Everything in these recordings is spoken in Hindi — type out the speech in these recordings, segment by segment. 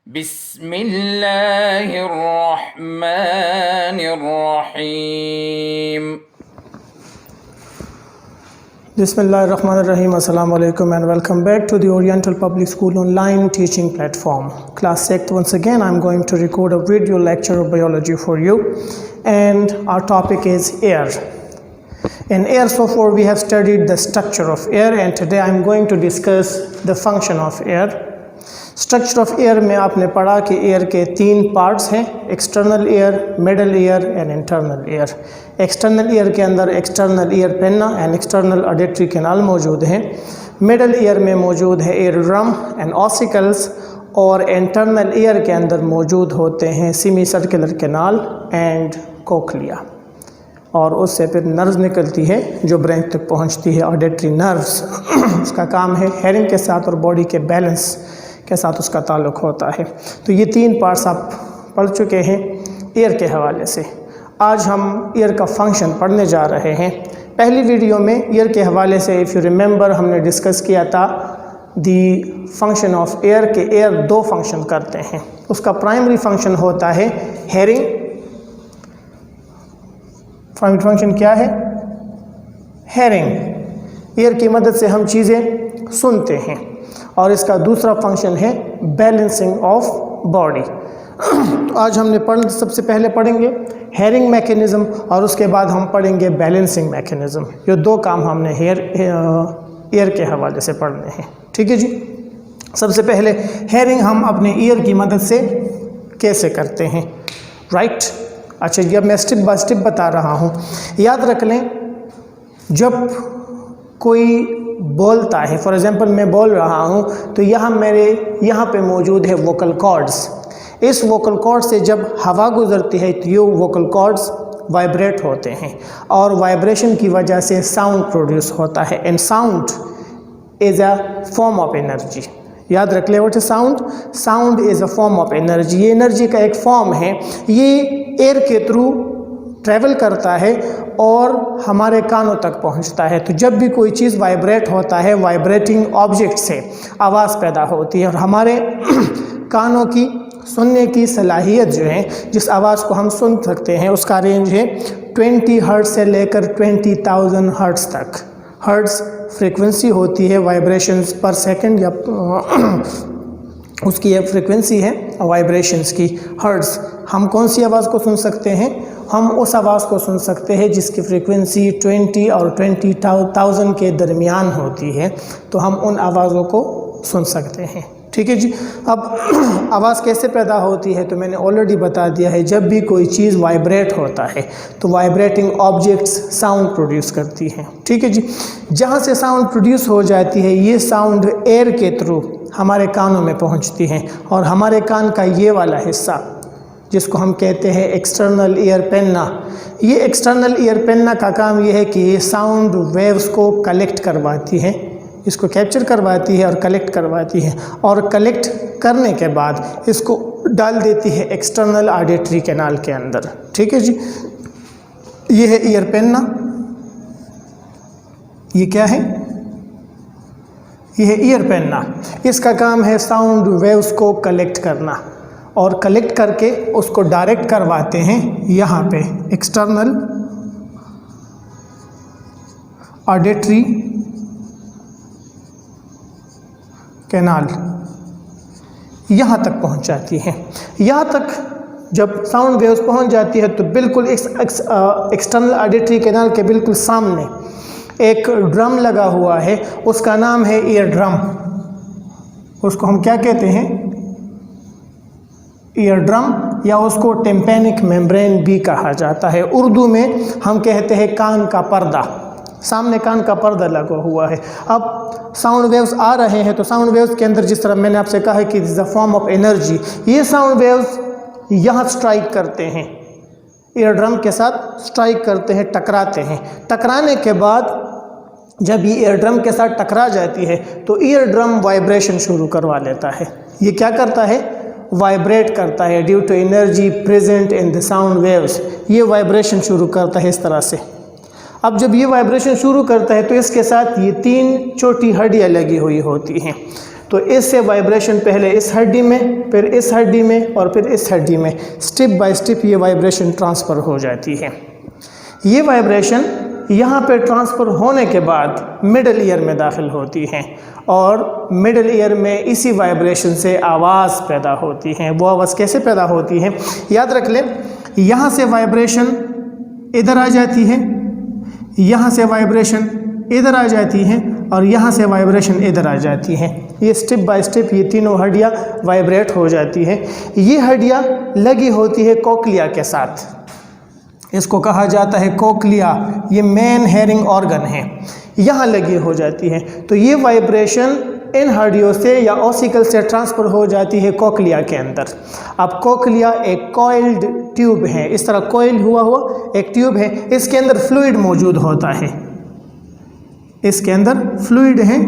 बिस्मिल्लाहिर्रहमानिर्रहीम। Bismillahirrahmanirrahim. Assalamu alaikum and welcome back to the Oriental Public School online teaching platform. Class 6, once again I'm going to record a video lecture of biology for you, and our topic is air. In air so far we have studied the structure of air, and today I'm going to discuss the function of air. Structure of air में आपने पढ़ा कि एयर के तीन पार्ट्स हैं, external air, middle air and internal air. External air के अंदर external air Penna and external auditory canal मौजूद हैं। मिडल एयर में मौजूद है एयर ड्रम एंड ऑसिकल्स, और इंटरनल एयर के अंदर मौजूद होते हैं semi circular canal and cochlea, और उससे फिर नर्व्स निकलती है जो ब्रेन तक पहुंचती है, ऑडिटरी नर्व्स। उसका काम है हेयरिंग के साथ और बॉडी के बैलेंस के साथ उसका ताल्लुक़ होता है। तो ये तीन पार्ट्स आप पढ़ चुके हैं एयर के हवाले से। आज हम एयर का फंक्शन पढ़ने जा रहे हैं। पहली वीडियो में एयर के हवाले से इफ़ यू रिमेंबर हमने डिस्कस किया था दी फंक्शन ऑफ एयर के एयर दो फंक्शन करते हैं। उसका प्राइमरी फंक्शन होता है हेयरिंग। प्राइमरी फंक्शन क्या है? हेयरिंग। एयर की मदद से हम चीज़ें सुनते हैं, और इसका दूसरा फंक्शन है बैलेंसिंग ऑफ बॉडी। तो आज हमने सबसे पहले पढ़ेंगे हेयरिंग मैकेनिज़्म, और उसके बाद हम पढ़ेंगे बैलेंसिंग मैकेनिज़्म। ये दो काम हमने एयर के हवाले से पढ़ने हैं। ठीक है जी। सबसे पहले हेयरिंग हम अपने ईयर की मदद से कैसे करते हैं, राइट? अच्छा, जब मैं स्टेप बाय स्टेप बता रहा हूँ, याद रख लें, जब कोई बोलता है, फॉर एग्जांपल मैं बोल रहा हूँ तो यहाँ पे मौजूद है वोकल कॉर्ड्स। इस वोकल कॉर्ड से जब हवा गुजरती है तो ये वोकल कॉर्ड्स वाइब्रेट होते हैं, और वाइब्रेशन की वजह से साउंड प्रोड्यूस होता है, and sound is a form of energy. याद रख ले, what is sound? Sound is a form of energy. ये एनर्जी का एक फॉर्म है, ये एयर के थ्रू ट्रैवल करता है और हमारे कानों तक पहुंचता है। तो जब भी कोई चीज़ वाइब्रेट होता है, वाइब्रेटिंग ऑब्जेक्ट से आवाज़ पैदा होती है, और हमारे कानों की सुनने की सलाहियत जो है, जिस आवाज़ को हम सुन सकते हैं, उसका रेंज है 20 हर्ट्ज़ से लेकर 20,000 हर्ट्ज़ तक। हर्ट्ज़ फ्रीक्वेंसी होती है वाइब्रेशंस पर सेकंड, या उसकी एक फ्रीक्वेंसी है वाइब्रेशंस की, हर्ट्ज़। हम कौन सी आवाज़ को सुन सकते हैं? हम उस आवाज़ को सुन सकते हैं जिसकी फ्रीक्वेंसी 20 और 20,000 के दरमियान होती है, तो हम उन आवाज़ों को सुन सकते हैं। ठीक है जी। अब आवाज़ कैसे पैदा होती है तो मैंने ऑलरेडी बता दिया है। जब भी कोई चीज़ वाइब्रेट होता है तो वाइब्रेटिंग ऑब्जेक्ट्स साउंड प्रोड्यूस करती हैं। ठीक है जी। जहाँ से साउंड प्रोड्यूस हो जाती है, ये साउंड एयर के थ्रू हमारे कानों में पहुँचती हैं, और हमारे कान का ये वाला हिस्सा जिसको हम कहते हैं एक्सटर्नल ईयर पेन्ना, ये एक्सटर्नल ईयर पेन्ना का काम ये है कि ये साउंड वेव्स को कलेक्ट करवाती है, इसको कैप्चर करवाती है और कलेक्ट करवाती है, और कलेक्ट करने के बाद इसको डाल देती है एक्सटर्नल ऑडिटरी कैनाल के अंदर। ठीक है जी। ये है ईयर पेन्ना। ये क्या है? ये है ईयर पेन्ना। इसका काम है साउंड वेव्स को कलेक्ट करना, और कलेक्ट करके उसको डायरेक्ट करवाते हैं यहाँ पे एक्सटर्नल ऑडिटरी कैनाल, यहाँ तक पहुँच जाती है। यहाँ तक जब साउंड वेव्स पहुँच जाती है तो बिल्कुल एक्सटर्नल ऑडिटरी कैनाल के बिल्कुल सामने एक ड्रम लगा हुआ है, उसका नाम है ईयर ड्रम। उसको हम क्या कहते हैं? ईयर ड्रम, या उसको टिम्पैनिक मेम्ब्रेन भी कहा जाता है। उर्दू में हम कहते हैं कान का पर्दा। सामने कान का पर्दा लगा हुआ है। अब साउंड वेव्स आ रहे हैं तो साउंड वेव्स के अंदर, जिस तरह मैंने आपसे कहा कि this is a form of energy, ये साउंड वेव्स यहाँ स्ट्राइक करते हैं, ईयर ड्रम के साथ स्ट्राइक करते हैं, टकराते हैं। टकराने के बाद जब ये ईयर ड्रम के साथ टकरा जाती है तो ईयर ड्रम वाइब्रेशन शुरू करवा लेता है। ये क्या करता है? वाइब्रेट करता है due to energy present in the sound waves. ये वाइब्रेशन शुरू करता है इस तरह से। अब जब ये वाइब्रेशन शुरू करता है तो इसके साथ ये तीन छोटी हड्डियाँ लगी हुई होती हैं। तो इससे वाइब्रेशन पहले इस हड्डी में, फिर इस हड्डी में और फिर इस हड्डी में, स्टेप बाय स्टेप ये वाइब्रेशन ट्रांसफ़र हो जाती है। ये वाइब्रेशन यहाँ पे ट्रांसफ़र होने के बाद मिडल ईयर में दाखिल होती हैं और मिडल ईयर में इसी वाइब्रेशन से आवाज़ पैदा होती है। वो आवाज़ कैसे पैदा होती है, याद रख लें, यहाँ से वाइब्रेशन इधर आ जाती है, यहाँ से वाइब्रेशन इधर आ जाती है और यहाँ से वाइब्रेशन इधर आ जाती है। ये स्टेप बाय स्टेप ये तीनों हड्डियाँ वाइब्रेट हो जाती हैं। ये हड्डियाँ लगी होती है कोक्लिया के साथ, इसको कहा जाता है कोक्लिया, ये मेन हेयरिंग ऑर्गन है, यहाँ लगी हो जाती है। तो ये वाइब्रेशन इन हड्डियों से या ऑसिकल से ट्रांसफ़र हो जाती है कोक्लिया के अंदर। अब कोक्लिया एक कॉइल्ड ट्यूब है, इस तरह कॉइल हुआ एक ट्यूब है, इसके अंदर फ्लूइड मौजूद होता है, इसके अंदर फ्लूइड है,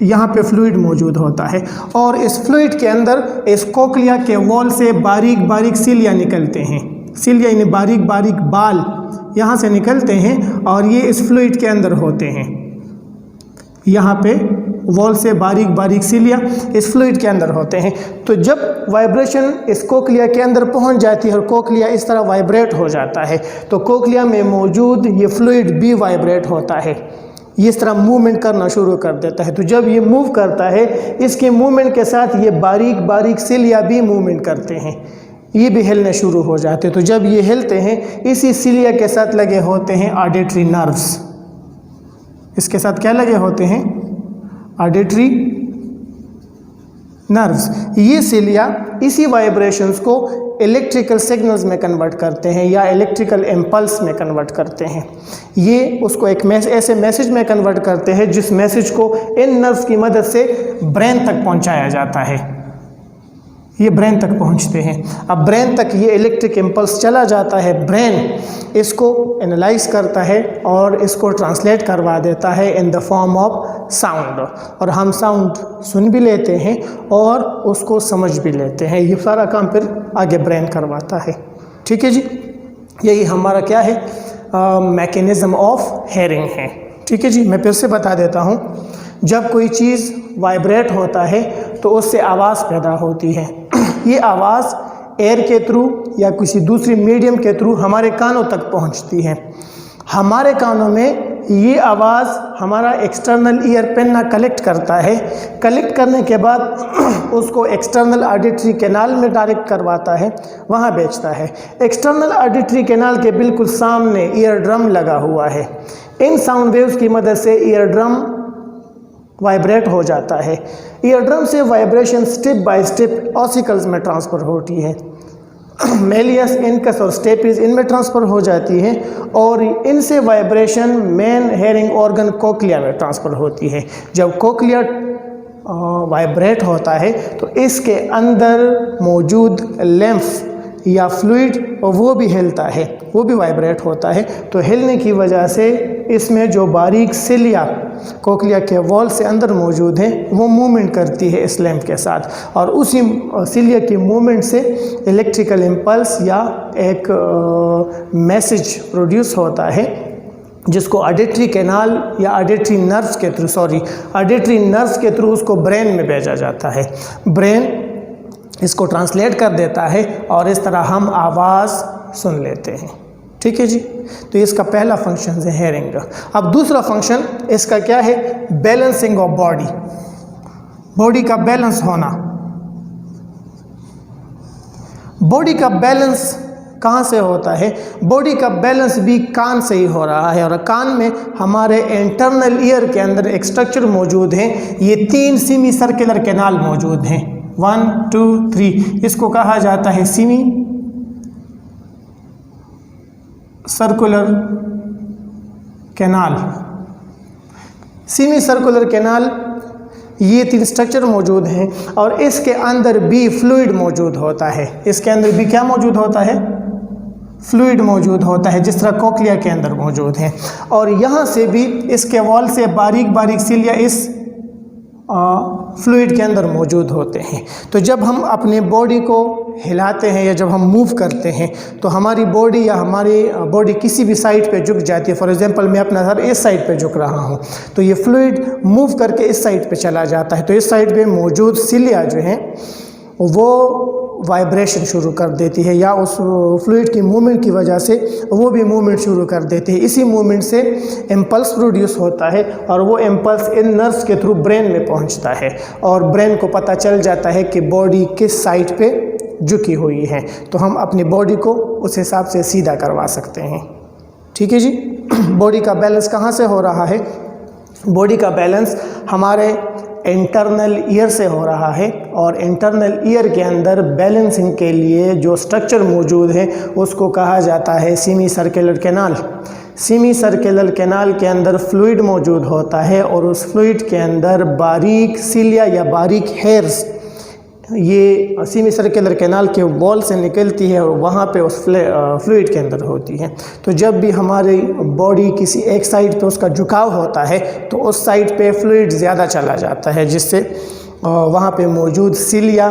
यहाँ पे फ्लूइड मौजूद होता है और इस फ्लूइड के अंदर इस कोक्लिया के वॉल से बारीक बारीक सिलिया निकलते हैं, सिलिया यानी बारीक बारीक बाल यहाँ से निकलते हैं और ये इस फ्लूइड के अंदर होते हैं। यहाँ पे वॉल से बारीक बारीक सिलिया इस फ्लूइड के अंदर होते हैं। तो जब वाइब्रेशन इस कोक्लिया के अंदर पहुँच जाती है और कोक्लिया इस तरह वाइब्रेट हो जाता है तो कोक्लिया में मौजूद ये फ्लूइड भी वाइब्रेट होता है, ये इस तरह मूवमेंट करना शुरू कर देता है। तो जब ये मूव करता है, इसके मूवमेंट के साथ ये बारीक बारीक सिलिया भी मूवमेंट करते हैं, ये भी हिलने शुरू हो जाते हैं। तो जब ये हिलते हैं, इसी सिलिया के साथ लगे होते हैं ऑडिटरी नर्व्स, इसके साथ क्या लगे होते हैं, ऑडिटरी नर्व्स। ये सिलिया इसी वाइब्रेशंस को इलेक्ट्रिकल सिग्नल्स में कन्वर्ट करते हैं या इलेक्ट्रिकल इम्पल्स में कन्वर्ट करते हैं। ये उसको एक ऐसे मैसेज में कन्वर्ट करते हैं जिस मैसेज को इन नर्व्स की मदद से ब्रेन तक पहुंचाया जाता है, ये ब्रेन तक पहुंचते हैं। अब ब्रेन तक ये इलेक्ट्रिक इम्पल्स चला जाता है, ब्रेन इसको एनालाइज करता है और इसको ट्रांसलेट करवा देता है in the form of sound, और हम साउंड सुन भी लेते हैं और उसको समझ भी लेते हैं। ये सारा काम फिर आगे ब्रेन करवाता है। ठीक है जी, यही हमारा क्या है, मैकेनिज़्म ऑफ हेयरिंग है। ठीक है जी, मैं फिर से बता देता हूँ, जब कोई चीज़ वाइब्रेट होता है तो उससे आवाज़ पैदा होती है। ये आवाज़ एयर के थ्रू या किसी दूसरी मीडियम के थ्रू हमारे कानों तक पहुंचती है। हमारे कानों में ये आवाज़ हमारा एक्सटर्नल ईयर पिन्ना कलेक्ट करता है, कलेक्ट करने के बाद उसको एक्सटर्नल ऑडिटरी कैनाल में डायरेक्ट करवाता है, वहाँ भेजता है। एक्सटर्नल ऑडिटरी कैनाल के बिल्कुल सामने ईयर ड्रम लगा हुआ है। इन साउंड वेव्स की मदद से ईयर ड्रम वाइब्रेट हो जाता है। ईयर ड्रम से vibration step by step ossicles में ट्रांसफ़र होती है, मेलियस, इनकस और स्टेपिस इनमें ट्रांसफ़र हो जाती है और इनसे vibration main hearing organ cochlea में ट्रांसफ़र होती है। जब कोक्लिया वाइब्रेट होता है तो इसके अंदर मौजूद लिम्फ या फ्लूइड वो भी हिलता है, वो भी वाइब्रेट होता है। तो हिलने की वजह से इसमें जो बारीक सिलिया कोक्लिया के वॉल से अंदर मौजूद है वो मूवमेंट करती है इस लैंप के साथ और उसी सिलिया की मूवमेंट से इलेक्ट्रिकल इम्पल्स या एक मैसेज प्रोड्यूस होता है जिसको ऑडिटरी कैनाल या ऑडिटरी नर्व्स के थ्रू ऑडिटरी नर्व्स के थ्रू उसको ब्रेन में भेजा जाता है। ब्रेन इसको ट्रांसलेट कर देता है और इस तरह हम आवाज़ सुन लेते हैं। ठीक है जी, तो इसका पहला फंक्शन है हेयरिंग। अब दूसरा फंक्शन इसका क्या है, बैलेंसिंग ऑफ बॉडी, बॉडी का बैलेंस होना। बॉडी का बैलेंस कहाँ से होता है, बॉडी का बैलेंस भी कान से ही हो रहा है और कान में हमारे इंटरनल ईयर के अंदर एक स्ट्रक्चर मौजूद है, ये 3 सेमी सर्कुलर कैनाल मौजूद हैं, 1 2 3, इसको कहा जाता है semi circular canal. Semi circular canal, ये 3 स्ट्रक्चर मौजूद हैं और इसके अंदर भी फ्लूइड मौजूद होता है। इसके अंदर भी क्या मौजूद होता है, फ्लूइड मौजूद होता है, जिस तरह कोक्लिया के अंदर मौजूद है। और यहाँ से भी इसके वॉल से बारीक बारीक सिलिया इस फ्लूइड के अंदर मौजूद होते हैं। तो जब हम अपने बॉडी को हिलाते हैं या जब हम मूव करते हैं तो हमारी बॉडी या हमारी बॉडी किसी भी साइड पे झुक जाती है। फॉर एग्जांपल मैं अपना सर इस साइड पे झुक रहा हूँ तो ये फ्लूइड मूव करके इस साइड पे चला जाता है। तो इस साइड पे मौजूद सिलिया जो है वो वाइब्रेशन शुरू कर देती है या उस फ्लूइड की मूवमेंट की वजह से वो भी मूवमेंट शुरू कर देती है। इसी मूवमेंट से इम्पल्स प्रोड्यूस होता है और वो इम्पल्स इन नर्व्स के थ्रू ब्रेन में पहुंचता है और ब्रेन को पता चल जाता है कि बॉडी किस साइड पे झुकी हुई है। तो हम अपनी बॉडी को उस हिसाब से सीधा करवा सकते हैं। ठीक है जी। बॉडी का बैलेंस कहाँ से हो रहा है? बॉडी का बैलेंस हमारे इंटरनल ईयर से हो रहा है और इंटरनल ईयर के अंदर बैलेंसिंग के लिए जो स्ट्रक्चर मौजूद है उसको कहा जाता है semi circular canal. Semi circular canal के अंदर फ्लूइड मौजूद होता है और उस फ्लूइड के अंदर बारीक सिलिया या बारीक हेयर्स ये सेमी सर्कुलर कैनाल के वॉल से निकलती है और वहाँ पे उस फ्लूइड के अंदर होती है। तो जब भी हमारी बॉडी किसी एक साइड पे उसका झुकाव होता है तो उस साइड पे फ्लूइड ज़्यादा चला जाता है जिससे वहाँ पे मौजूद सिलिया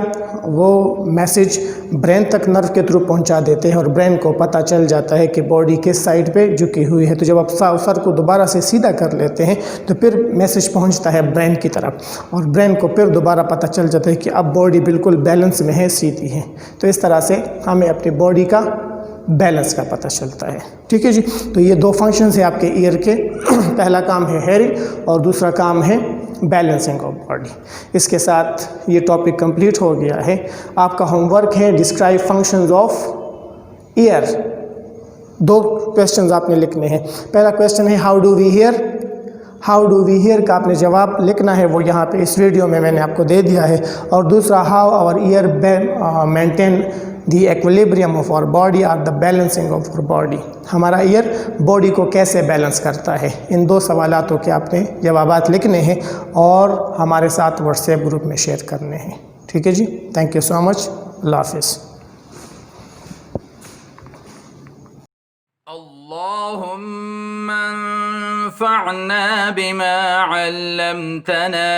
वो मैसेज ब्रेन तक नर्व के थ्रू पहुँचा देते हैं और ब्रेन को पता चल जाता है कि बॉडी किस साइड पे झुकी हुई है। तो जब आप सर को दोबारा से सीधा कर लेते हैं तो फिर मैसेज पहुँचता है ब्रेन की तरफ और ब्रेन को फिर दोबारा पता चल जाता है कि अब बॉडी बिल्कुल बैलेंस में है, सीधी है। तो इस तरह से हमें अपनी बॉडी का बैलेंस का पता चलता है। ठीक है जी। तो ये दो फंक्शंस है आपके ईयर के। पहला काम है हेयरिंग और दूसरा काम है बैलेंसिंग ऑफ बॉडी। इसके साथ ये टॉपिक कंप्लीट हो गया है। आपका होमवर्क है डिस्क्राइब फंक्शंस ऑफ ईयर। दो क्वेश्चंस आपने लिखने हैं। पहला क्वेश्चन है how do we hear. How do we hear का आपने जवाब लिखना है, वो यहाँ पे इस वीडियो में मैंने आपको दे दिया है। और दूसरा how our ear maintain the equilibrium of our body और the balancing of our body. हमारा ईयर बॉडी को कैसे बैलेंस करता है। इन दो सवालों के आपने जवाबात लिखने हैं और हमारे साथ व्हाट्सएप ग्रुप में शेयर करने हैं। ठीक है जी। Thank you so much. अल्लाह हाफिज़। अल्लाहुम्मा अंफअना बिमा अल्लमतना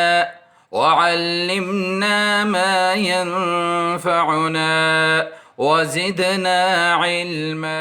वअल्लिमना मा यंफअना वज़िदना इल्मा।